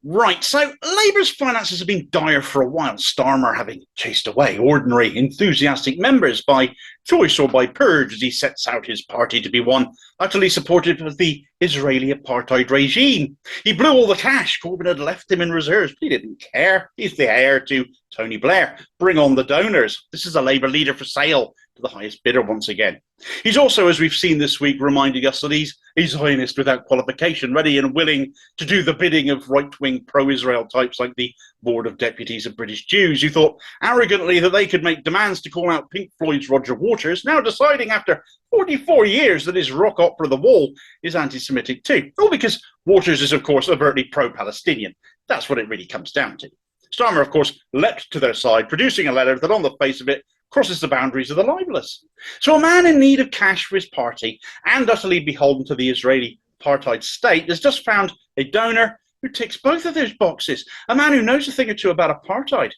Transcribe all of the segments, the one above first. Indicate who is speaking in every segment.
Speaker 1: Right, so Labour's finances have been dire for a while, Starmer having chased away ordinary, enthusiastic members by choice or by purge as he sets out his party to be one utterly supportive of the Israeli apartheid regime. He blew all the cash Corbyn had left him in reserves, but he didn't care. He's the heir to Tony Blair. Bring on the donors. This is a Labour leader for sale to the highest bidder once again. He's also, as we've seen this week, reminding us that he's a Zionist without qualification, ready and willing to do the bidding of right-wing pro-Israel types like the Board of Deputies of British Jews, who thought arrogantly that they could make demands to call out Pink Floyd's Roger Waters, now deciding after 44 years that his rock opera The Wall is anti-Semitic too. All because Waters is, of course, overtly pro-Palestinian. That's what it really comes down to. Starmer, of course, leapt to their side, producing a letter that, on the face of it, crosses the boundaries of the libelous. So a man in need of cash for his party and utterly beholden to the Israeli apartheid state has just found a donor who ticks both of those boxes, a man who knows a thing or two about apartheid.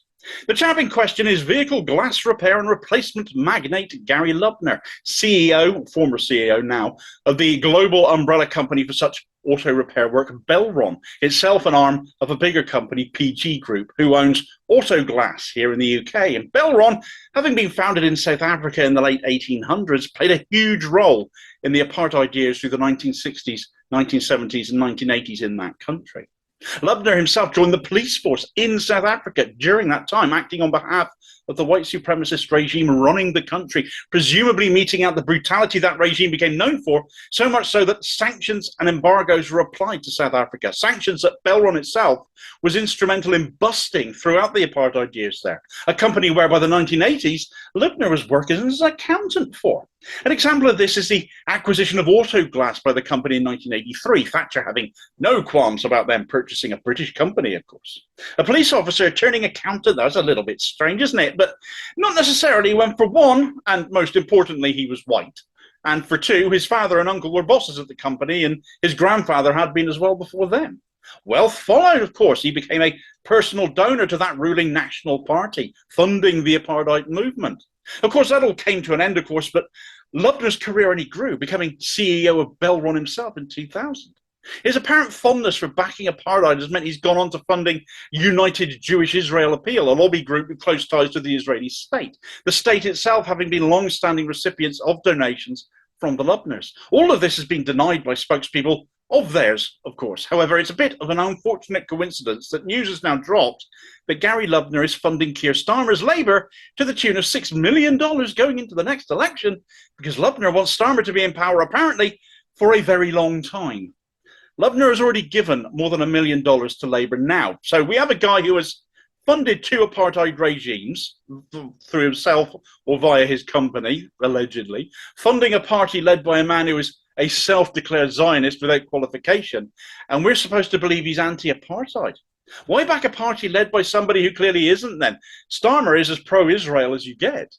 Speaker 1: The chap in question is vehicle glass repair and replacement magnate Gary Lubner, CEO, former CEO now, of the global umbrella company for such auto repair work, Belron, itself an arm of a bigger company, PG Group, who owns Autoglass here in the UK. And Belron, having been founded in South Africa in the late 1800s, played a huge role in the apartheid years through the 1960s, 1970s and 1980s in that country. Lubner himself joined the police force in South Africa during that time, acting on behalf of the white supremacist regime running the country, presumably meting out the brutality that regime became known for, so much so that sanctions and embargoes were applied to South Africa, sanctions that Belron itself was instrumental in busting throughout the apartheid years there, a company where by the 1980s, Lubner was working as an accountant for. An example of this is the acquisition of Autoglass by the company in 1983, Thatcher having no qualms about them purchasing a British company, of course. A police officer turning accountant, that's a little bit strange, isn't it? But not necessarily when, for one, and most importantly, he was white, and for two, his father and uncle were bosses at the company, and his grandfather had been as well before them. Wealth followed, of course. He became a personal donor to that ruling National Party, funding the apartheid movement. Of course, that all came to an end, of course, but Lubner's career only grew, becoming CEO of Belron himself in 2000. His apparent fondness for backing apartheid has meant he's gone on to funding United Jewish Israel Appeal, a lobby group with close ties to the Israeli state, the state itself having been long-standing recipients of donations from the Lubners. All of this has been denied by spokespeople of theirs, of course. However, it's a bit of an unfortunate coincidence that news has now dropped that Gary Lubner is funding Keir Starmer's Labour to the tune of $6 million going into the next election, because Lubner wants Starmer to be in power, apparently, for a very long time. Lubner has already given more than $1 million to Labour now. So we have a guy who has funded two apartheid regimes through himself or via his company, allegedly, funding a party led by a man who is a self-declared Zionist without qualification, and we're supposed to believe he's anti-apartheid. Why back a party led by somebody who clearly isn't then? Starmer is as pro-Israel as you get.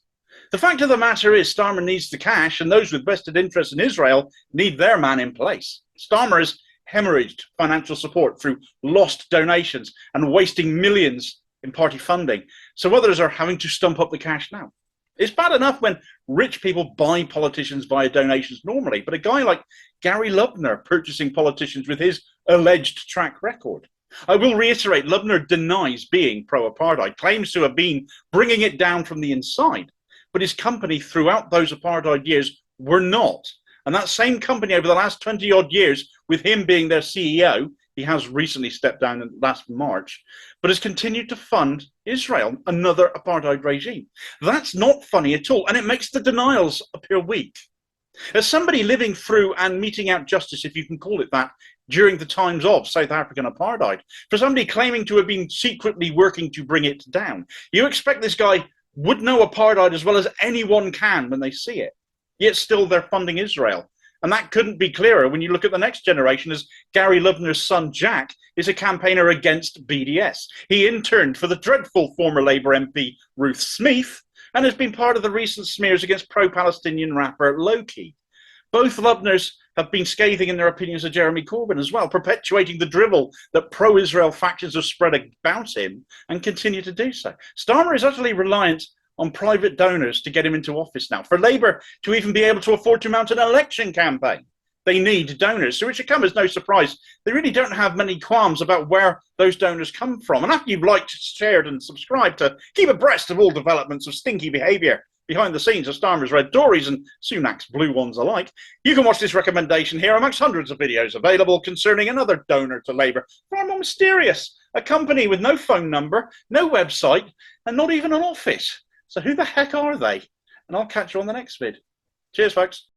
Speaker 1: The fact of the matter is Starmer needs the cash, and those with vested interest in Israel need their man in place. Starmer has hemorrhaged financial support through lost donations and wasting millions in party funding, so others are having to stump up the cash now. It's bad enough when rich people buy politicians via donations normally, but a guy like Gary Lubner purchasing politicians with his alleged track record. I will reiterate, Lubner denies being pro-apartheid, claims to have been bringing it down from the inside, but his company throughout those apartheid years were not. And that same company over the last 20-odd years, with him being their CEO, he has recently stepped down in last March, but has continued to fund Israel, another apartheid regime. That's not funny at all, and it makes the denials appear weak. As somebody living through and meting out justice, if you can call it that, during the times of South African apartheid, for somebody claiming to have been secretly working to bring it down, you expect this guy would know apartheid as well as anyone can when they see it, yet still they're funding Israel. And that couldn't be clearer when you look at the next generation, as Gary Lubner's son, Jack, is a campaigner against BDS. He interned for the dreadful former Labour MP, Ruth Smeeth, and has been part of the recent smears against pro-Palestinian rapper Loki. Both Lubners have been scathing in their opinions of Jeremy Corbyn as well, perpetuating the drivel that pro-Israel factions have spread about him and continue to do so. Starmer is utterly reliant on private donors to get him into office now, for Labour to even be able to afford to mount an election campaign. they need donors. So it should come as no surprise. They really don't have many qualms about where those donors come from. And after you've liked, shared and subscribed to keep abreast of all developments of stinky behaviour behind the scenes of Starmer's Red Tories and Sunak's Blue ones alike, you can watch this recommendation here amongst hundreds of videos available concerning another donor to Labour, far more mysterious, a company with no phone number, no website, and not even an office. So who the heck are they? And I'll catch you on the next vid. Cheers, folks.